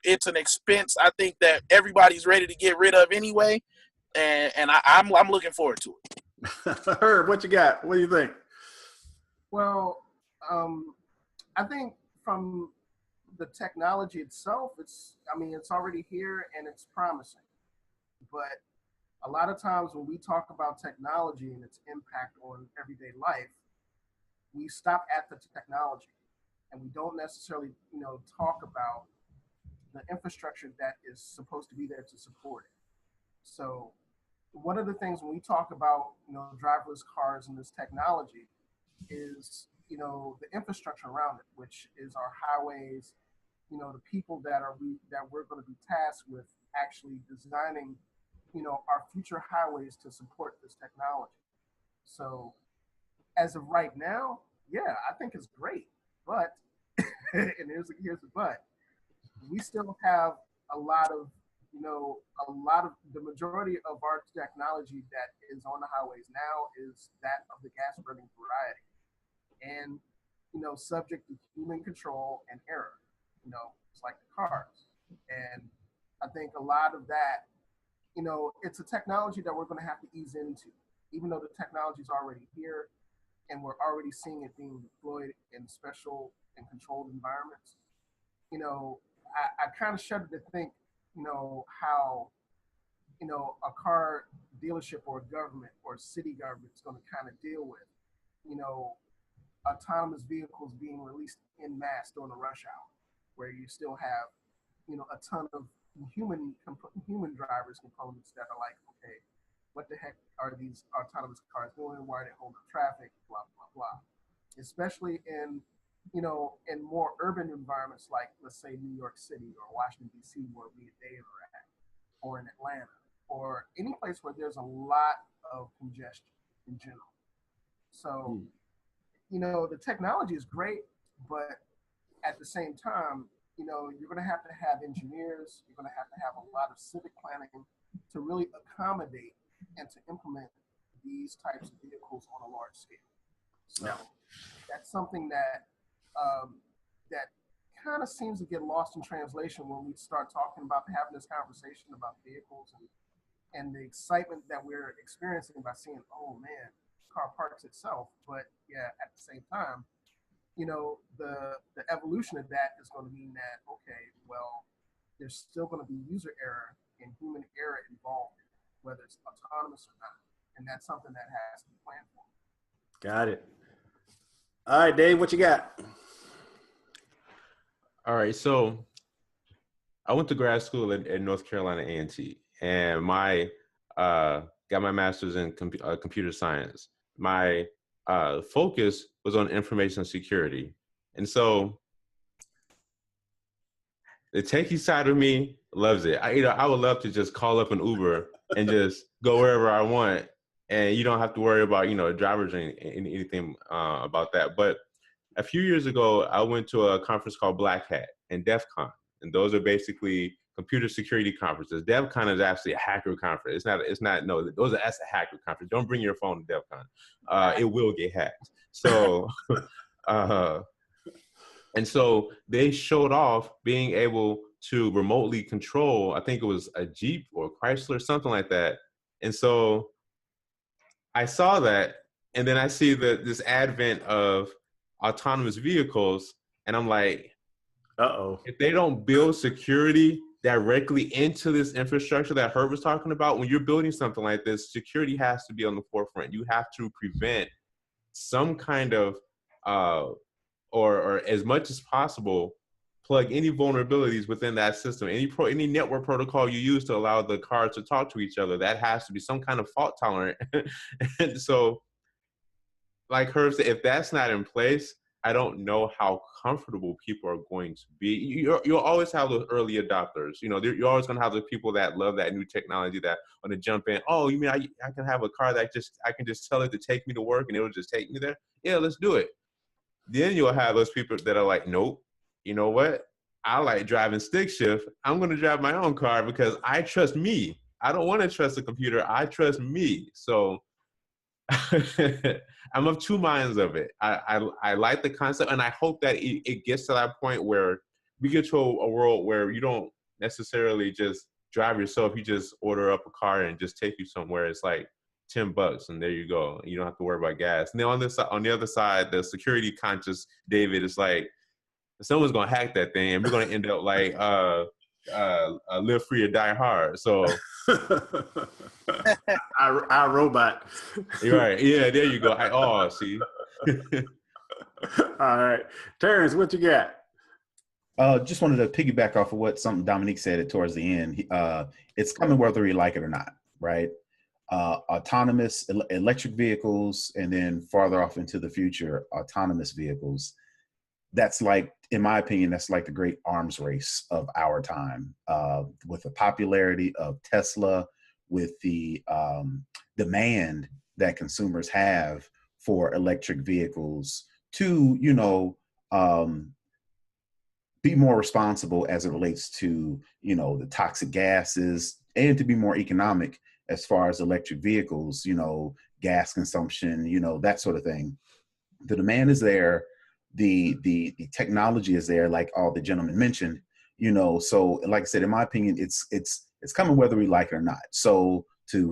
It's an expense, I think, that everybody's ready to get rid of anyway, and I'm looking forward to it. Herb, what you got? What do you think? Well, I think from the technology itself, it's already here and it's promising. But a lot of times when we talk about technology and its impact on everyday life, we stop at the technology and we don't necessarily, talk about the infrastructure that is supposed to be there to support it. So one of the things when we talk about, driverless cars and this technology is, the infrastructure around it, which is our highways, the people that we're going to be tasked with actually designing, our future highways to support this technology. So as of right now, yeah, I think it's great, but and here's the but. We still have a lot of, the majority of our technology that is on the highways now is that of the gas burning variety, and subject to human control and error. It's like the cars, and I think a lot of that, it's a technology that we're going to have to ease into, even though the technology is already here, and we're already seeing it being deployed in special and controlled environments. I kind of shudder to think, how, a car dealership or a government or a city government is going to kind of deal with, autonomous vehicles being released en masse during the rush hour, where you still have, a ton of human drivers components that are like, okay, what the heck are these autonomous cars doing? Why are they holding up traffic? Blah, blah, blah. Especially in more urban environments like, let's say, New York City or Washington, D.C., where me and Dave are at, or in Atlanta, or any place where there's a lot of congestion in general. So, the technology is great, but at the same time, you're going to have engineers, you're going to have a lot of civic planning to really accommodate and to implement these types of vehicles on a large scale. So that's something that that kind of seems to get lost in translation when we start talking about having this conversation about vehicles and the excitement that we're experiencing by seeing, oh man, car parks itself. But yeah, at the same time, the evolution of that is going to mean that, okay, well, there's still going to be user error and human error involved, whether it's autonomous or not. And that's something that has to be planned for. Got it. All right, Dave, what you got? All right, so I went to grad school at North Carolina A&T, and got my master's in computer science. My focus was on information security, and so the techie side of me loves it. I would love to just call up an Uber and just go wherever I want, and you don't have to worry about drivers or anything about that. But a few years ago, I went to a conference called Black Hat and DEF CON, and those are basically computer security conferences. DEF CON is actually a hacker conference. That's a hacker conference. Don't bring your phone to DEF CON. It will get hacked. So, and so they showed off being able to remotely control, I think it was a Jeep or Chrysler, something like that. And so I saw that, and then I see this advent of autonomous vehicles, and I'm like, if they don't build security directly into this infrastructure that Herb was talking about, when you're building something like this, security has to be on the forefront. You have to prevent some kind of, or as much as possible, plug any vulnerabilities within that system. Any network protocol you use to allow the cars to talk to each other, that has to be some kind of fault tolerant. And so, like Herb said, if that's not in place, I don't know how comfortable people are going to be. You'll always have those early adopters. You're always going to have the people that love that new technology that want to jump in. Oh, you mean I can have a car that I can just tell it to take me to work and it'll just take me there? Yeah, let's do it. Then you'll have those people that are like, nope, you know what? I like driving stick shift. I'm going to drive my own car because I trust me. I don't want to trust the computer. I trust me. So I'm of two minds of it. I like the concept, and I hope that it gets to that point where we get to a world where you don't necessarily just drive yourself. You just order up a car and just take you somewhere. It's like $10 and there you go. You don't have to worry about gas. And then on the other side, the security conscious David is like, someone's gonna hack that thing, and we're gonna end up like live free or die hard. So I robot. You're right. Yeah, there you go. See. All right, Terrence, what you got? Just wanted to piggyback off of something Dominique said towards the end. It's coming whether you like it or not, right? Autonomous electric vehicles, and then farther off into the future, autonomous vehicles. That's like, in my opinion, that's like the great arms race of our time, with the popularity of Tesla, with the demand that consumers have for electric vehicles to, be more responsible as it relates to, you know, the toxic gases, and to be more economic as far as electric vehicles, you know, gas consumption, you know, that sort of thing. The demand is there. The technology is there, like all the gentlemen mentioned, you know. So like I said, in my opinion, it's coming whether we like it or not. So to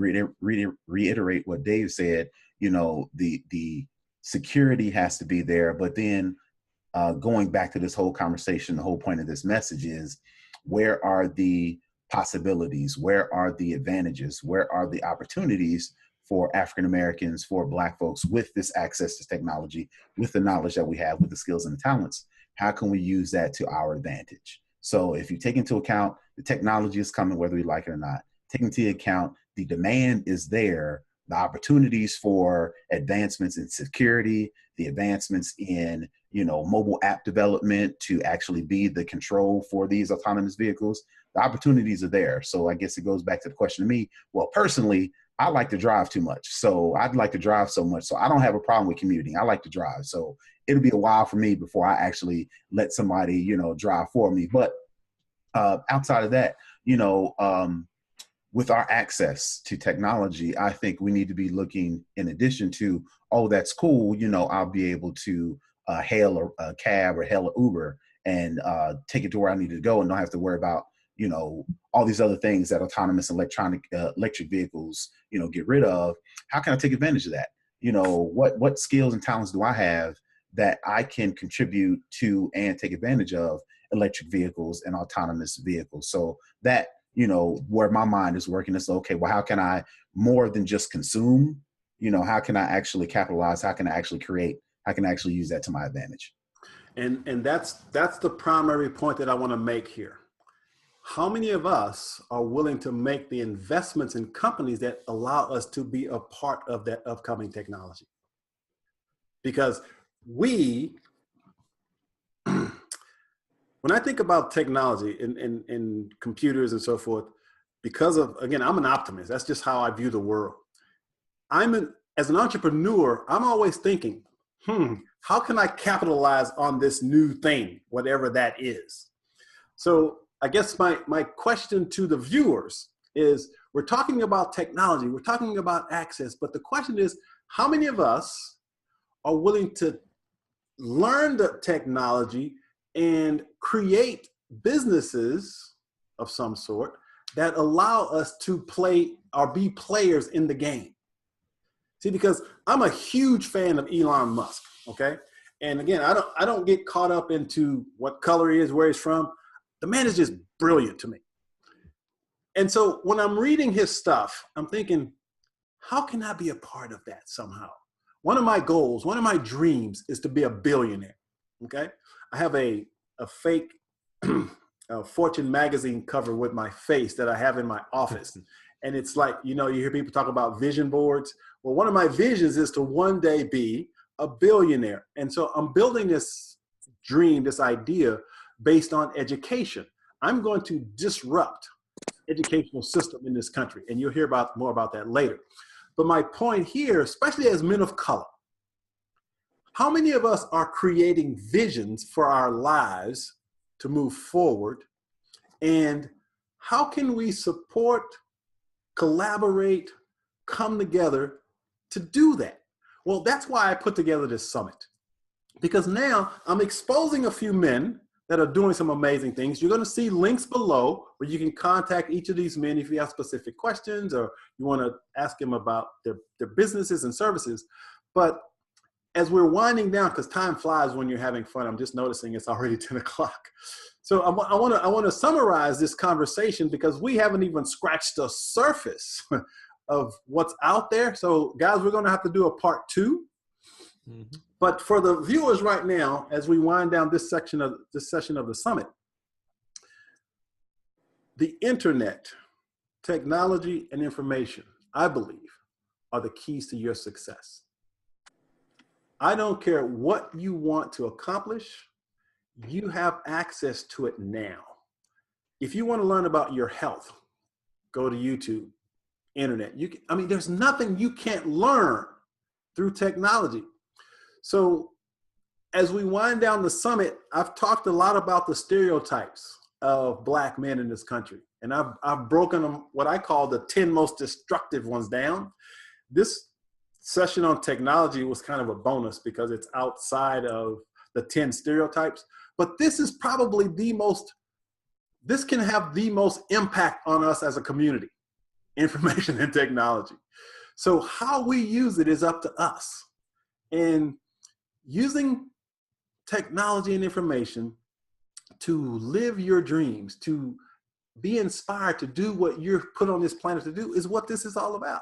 reiterate what Dave said, you know, the security has to be there. But then going back to this whole conversation, the whole point of this message is, where are the possibilities? Where are the advantages? Where are the opportunities for African Americans, for Black folks with this access to technology, with the knowledge that we have, with the skills and the talents? How can we use that to our advantage? So if you take into account the technology is coming, whether we like it or not, take into account the demand is there, the opportunities for advancements in security, the advancements in, you know, mobile app development to actually be the control for these autonomous vehicles, the opportunities are there. So I guess it goes back to the question to me. Well, personally, I like to drive too much. So I'd like to drive so much. So I don't have a problem with commuting. I like to drive. So it'll be a while for me before I actually let somebody, you know, drive for me. But outside of that, you know, with our access to technology, I think we need to be looking, in addition to, oh, that's cool, you know, I'll be able to hail a cab or hail an Uber and take it to where I need to go and don't have to worry about, you know, all these other things that autonomous electric vehicles, you know, get rid of. How can I take advantage of that? You know, what skills and talents do I have that I can contribute to and take advantage of electric vehicles and autonomous vehicles? So that, you know, where my mind is working is, okay, well, how can I, more than just consume, you know, how can I actually capitalize? How can I actually create? How can I actually use that to my advantage? And that's the primary point that I want to make here. How many of us are willing to make the investments in companies that allow us to be a part of that upcoming technology? Because we, when I think about technology in computers and so forth, because of, again, I'm an optimist. That's just how I view the world. As an entrepreneur, I'm always thinking, how can I capitalize on this new thing, whatever that is? So I guess my question to the viewers is, we're talking about technology, we're talking about access, but the question is, how many of us are willing to learn the technology and create businesses of some sort that allow us to play or be players in the game? See, because I'm a huge fan of Elon Musk, okay? And again, I don't get caught up into what color he is, where he's from. The man is just brilliant to me. And so when I'm reading his stuff, I'm thinking, how can I be a part of that somehow? One of my goals, one of my dreams is to be a billionaire, okay? I have a fake Fortune magazine cover with my face that I have in my office. And it's like, you know, you hear people talk about vision boards. Well, one of my visions is to one day be a billionaire. And so I'm building this dream, this idea based on education. I'm going to disrupt the educational system in this country. And you'll hear more about that later. But my point here, especially as men of color, how many of us are creating visions for our lives to move forward? And how can we support, collaborate, come together to do that? Well, that's why I put together this summit. Because now I'm exposing a few men that are doing some amazing things. You're going to see links below where you can contact each of these men if you have specific questions or you want to ask them about their businesses and services. But as we're winding down, because time flies when you're having fun, I'm just noticing it's already 10 o'clock. So I want to summarize this conversation because we haven't even scratched the surface of what's out there. So guys, we're going to have to do a part 2. Mm-hmm. But for the viewers right now, as we wind down this session of the summit, the internet, technology, and information, I believe, are the keys to your success. I don't care what you want to accomplish, you have access to it now. If you want to learn about your health, go to YouTube, internet. There's nothing you can't learn through technology. So as we wind down the summit, I've talked a lot about the stereotypes of Black men in this country. And I've broken them, what I call the 10 most destructive ones down. This session on technology was kind of a bonus because it's outside of the 10 stereotypes. But this is probably this can have the most impact on us as a community, information and technology. So how we use it is up to us. And using technology and information to live your dreams, to be inspired to do what you're put on this planet to do is what this is all about.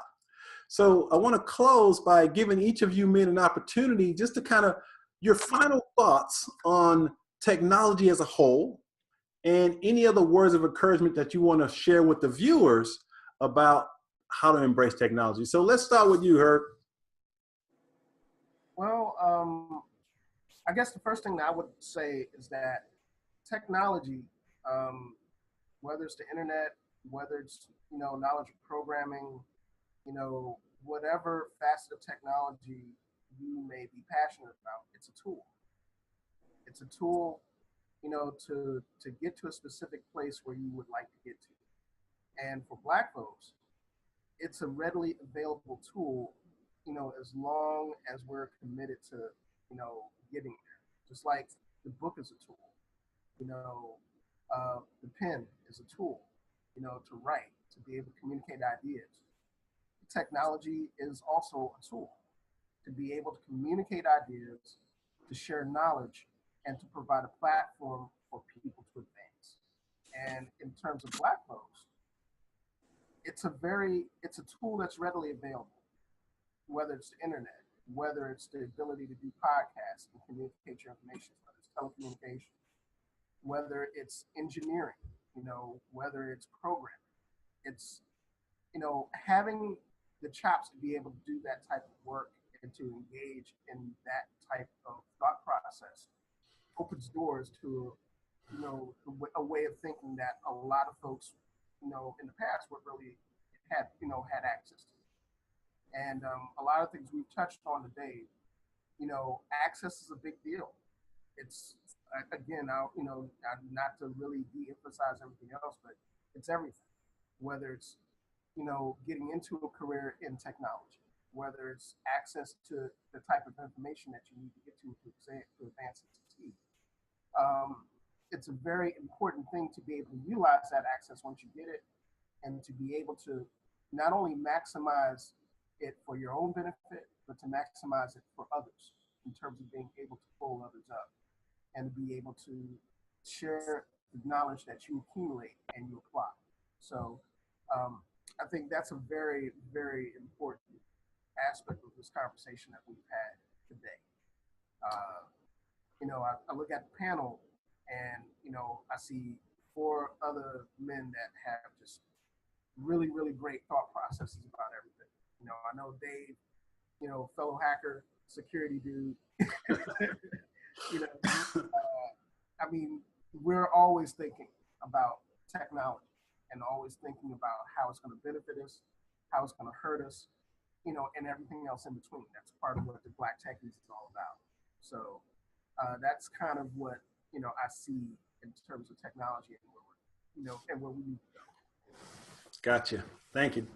So I want to close by giving each of you men an opportunity just to kind of your final thoughts on technology as a whole and any other words of encouragement that you want to share with the viewers about how to embrace technology. So let's start with you, Herb. Well, I guess the first thing that I would say is that technology, whether it's the internet, whether it's, knowledge of programming, whatever facet of technology you may be passionate about, it's a tool. It's a tool, to get to a specific place where you would like to get to. And for Black folks, it's a readily available tool, as long as we're committed to, getting there. Just like the book is a tool, the pen is a tool, to write, to be able to communicate ideas. Technology is also a tool to be able to communicate ideas, to share knowledge, and to provide a platform for people to advance. And in terms of Black folks, it's a tool that's readily available, whether it's the internet, whether it's the ability to do podcasts and communicate your information, whether it's telecommunications, whether it's engineering, whether it's programming. It's, having the chops to be able to do that type of work and to engage in that type of thought process opens doors to, a way of thinking that a lot of folks, in the past were really had access to. And a lot of things we've touched on today, access is a big deal. It's, again, not to really de-emphasize everything else, but it's everything. Whether it's, getting into a career in technology, whether it's access to the type of information that you need to get to advance and succeed. It's a very important thing to be able to utilize that access once you get it, and to be able to not only maximize it for your own benefit, but to maximize it for others in terms of being able to pull others up and to be able to share the knowledge that you accumulate and you apply. So I think that's a very, very important aspect of this conversation that we've had today. I look at the panel and, I see 4 other men that have just really, really great thought processes about everything. I know Dave, fellow hacker, security dude. I mean, we're always thinking about technology and always thinking about how it's going to benefit us, how it's going to hurt us, and everything else in between. That's part of what the Black Techies is all about. So that's kind of what, I see in terms of technology and where we need to go. Gotcha. Thank you.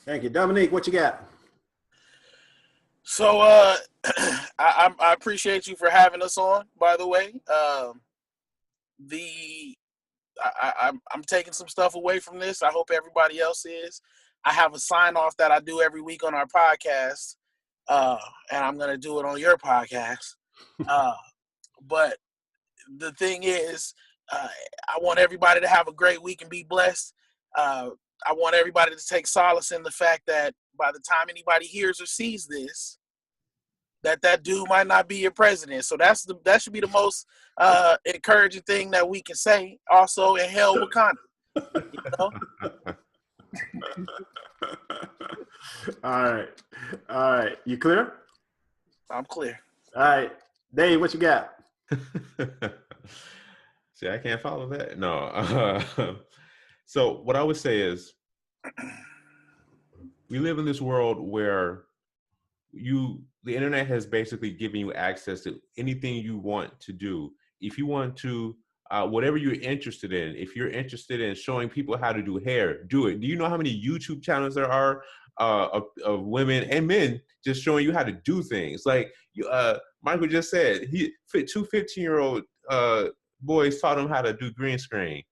Thank you. Dominique, what you got? So I appreciate you for having us on, by the way. I'm taking some stuff away from this. I hope everybody else is. I have a sign off that I do every week on our podcast, and I'm going to do it on your podcast. But the thing is, I want everybody to have a great week and be blessed. I want everybody to take solace in the fact that by the time anybody hears or sees this, that dude might not be your president. So that should be the most encouraging thing that we can say. Also, in hell, Wakanda. All right. You clear? I'm clear. All right. Dave, what you got? See, I can't follow that. No. So what I would say is, we live in this world where you the internet has basically given you access to anything you want to do. If you want to, whatever you're interested in, if you're interested in showing people how to do hair, do it. Do you know how many YouTube channels there are of women and men just showing you how to do things? Like Michael just said, two 15-year-old boys taught him how to do green screen.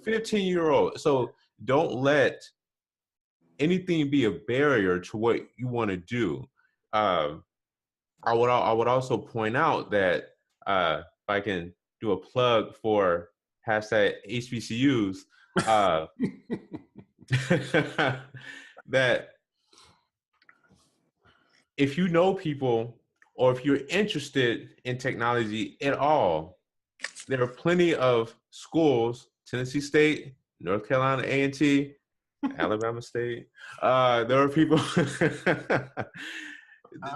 15-year-old. So don't let anything be a barrier to what you want to do. I would also point out that if I can do a plug for hashtag HBCUs, that if you know people or if you're interested in technology at all, there are plenty of schools, Tennessee State, North Carolina A&T, Alabama State. There are people,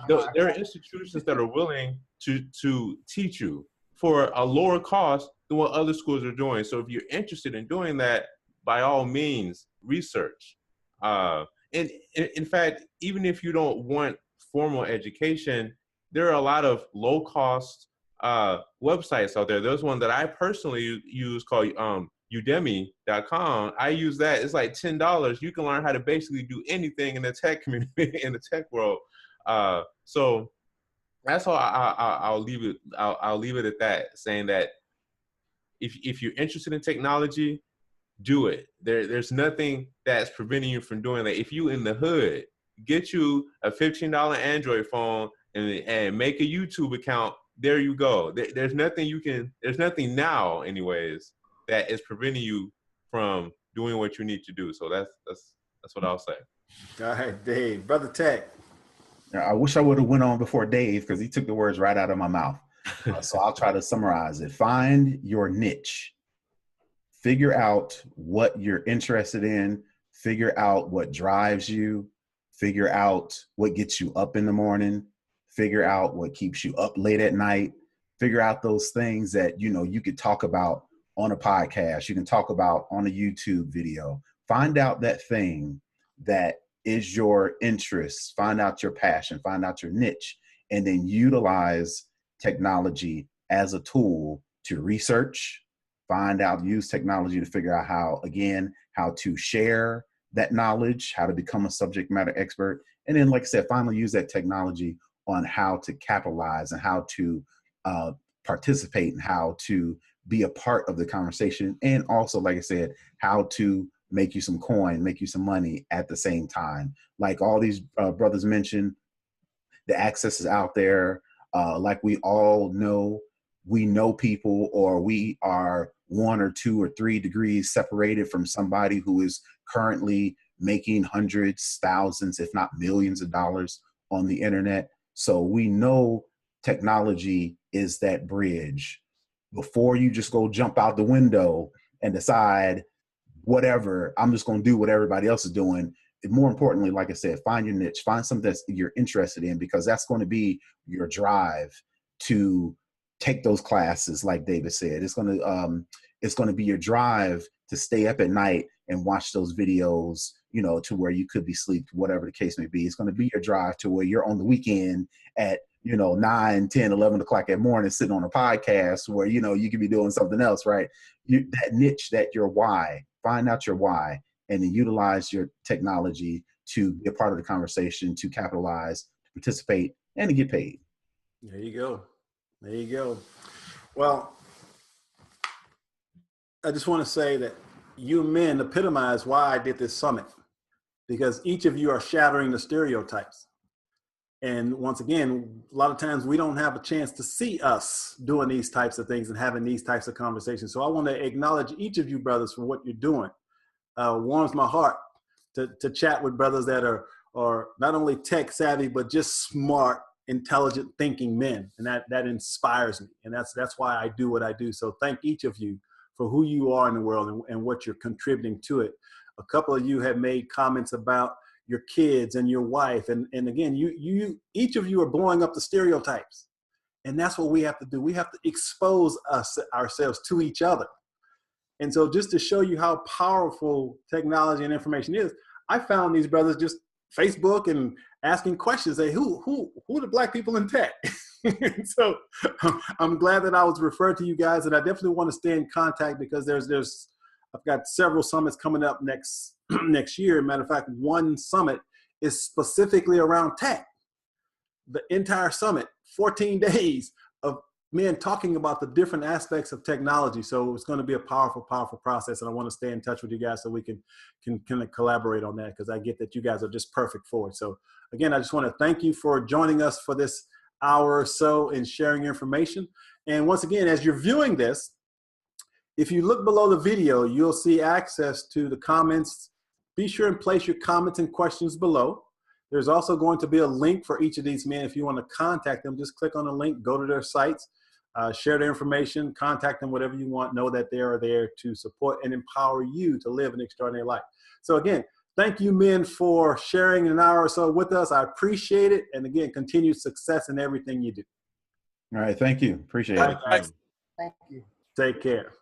there are institutions that are willing to teach you for a lower cost than what other schools are doing. So if you're interested in doing that, by all means, research. And in fact, even if you don't want formal education, there are a lot of low-cost websites out there. There's one that I personally use called Udemy.com. I use that. It's like $10. You can learn how to basically do anything in the tech community, in the tech world. So that's all I'll leave it. I'll leave it at that, saying that if you're interested in technology, do it. There's nothing that's preventing you from doing that. If you in the hood, get you a $15 Android phone and make a YouTube account. There you go. There's nothing now, anyways, that is preventing you from doing what you need to do. So that's what I'll say. All right, Dave, Brother Tech. I wish I would have went on before Dave because he took the words right out of my mouth. So I'll try to summarize it. Find your niche. Figure out what you're interested in. Figure out what drives you. Figure out what gets you up in the morning. Figure out what keeps you up late at night. Figure out those things that, you could talk about on a podcast. You can talk about on a YouTube video. Find out that thing that is your interest. Find out your passion. Find out your niche. And then utilize technology as a tool to research, use technology to figure out how to share that knowledge, how to become a subject matter expert. And then, like I said, finally use that technology on how to capitalize and how to participate and how to be a part of the conversation. And also, like I said, how to make you some coin, make you some money at the same time. Like all these brothers mentioned, the access is out there. Like we all know, we know people, or we are 1 or 2 or 3 degrees separated from somebody who is currently making hundreds, thousands, if not millions of dollars on the internet. So we know technology is that bridge. Before you just go jump out the window and decide, whatever, I'm just going to do what everybody else is doing. And more importantly, like I said, find your niche, find something that you're interested in, because that's going to be your drive to take those classes. Like David said, it's going to be your drive to stay up at night and watch those videos, to where you could be asleep, whatever the case may be. It's going to be your drive to where you're on the weekend at 9, 10, 11 o'clock at morning sitting on a podcast where, you could be doing something else, right? That niche, your why, find out your why, and then utilize your technology to be a part of the conversation, to capitalize, to participate, and to get paid. There you go. There you go. Well, I just want to say that you men epitomize why I did this summit, because each of you are shattering the stereotypes. And once again, a lot of times we don't have a chance to see us doing these types of things and having these types of conversations. So I want to acknowledge each of you brothers for what you're doing. Warms my heart to chat with brothers that are not only tech savvy, but just smart, intelligent thinking men. And that inspires me. And that's why I do what I do. So thank each of you for who you are in the world and what you're contributing to it. A couple of you have made comments about your kids and your wife. And again, you each of you are blowing up the stereotypes. And that's what we have to do. We have to expose ourselves to each other. And so just to show you how powerful technology and information is, I found these brothers just Facebook and asking questions. Say, who are the black people in tech? So I'm glad that I was referred to you guys, and I definitely want to stay in contact because I've got several summits coming up next year. Matter of fact, one summit is specifically around tech. The entire summit, 14 days of men talking about the different aspects of technology. So it's going to be a powerful, powerful process. And I want to stay in touch with you guys so we can collaborate on that, because I get that you guys are just perfect for it. So again, I just want to thank you for joining us for this hour or so and sharing information. And once again, as you're viewing this, if you look below the video, you'll see access to the comments. Be sure and place your comments and questions below. There's also going to be a link for each of these men. If you want to contact them, just click on the link, go to their sites, share their information, contact them, whatever you want. Know that they are there to support and empower you to live an extraordinary life. So again, thank you, men, for sharing an hour or so with us. I appreciate it. And again, continued success in everything you do. All right. Thank you. Appreciate it. Thank you. Take care.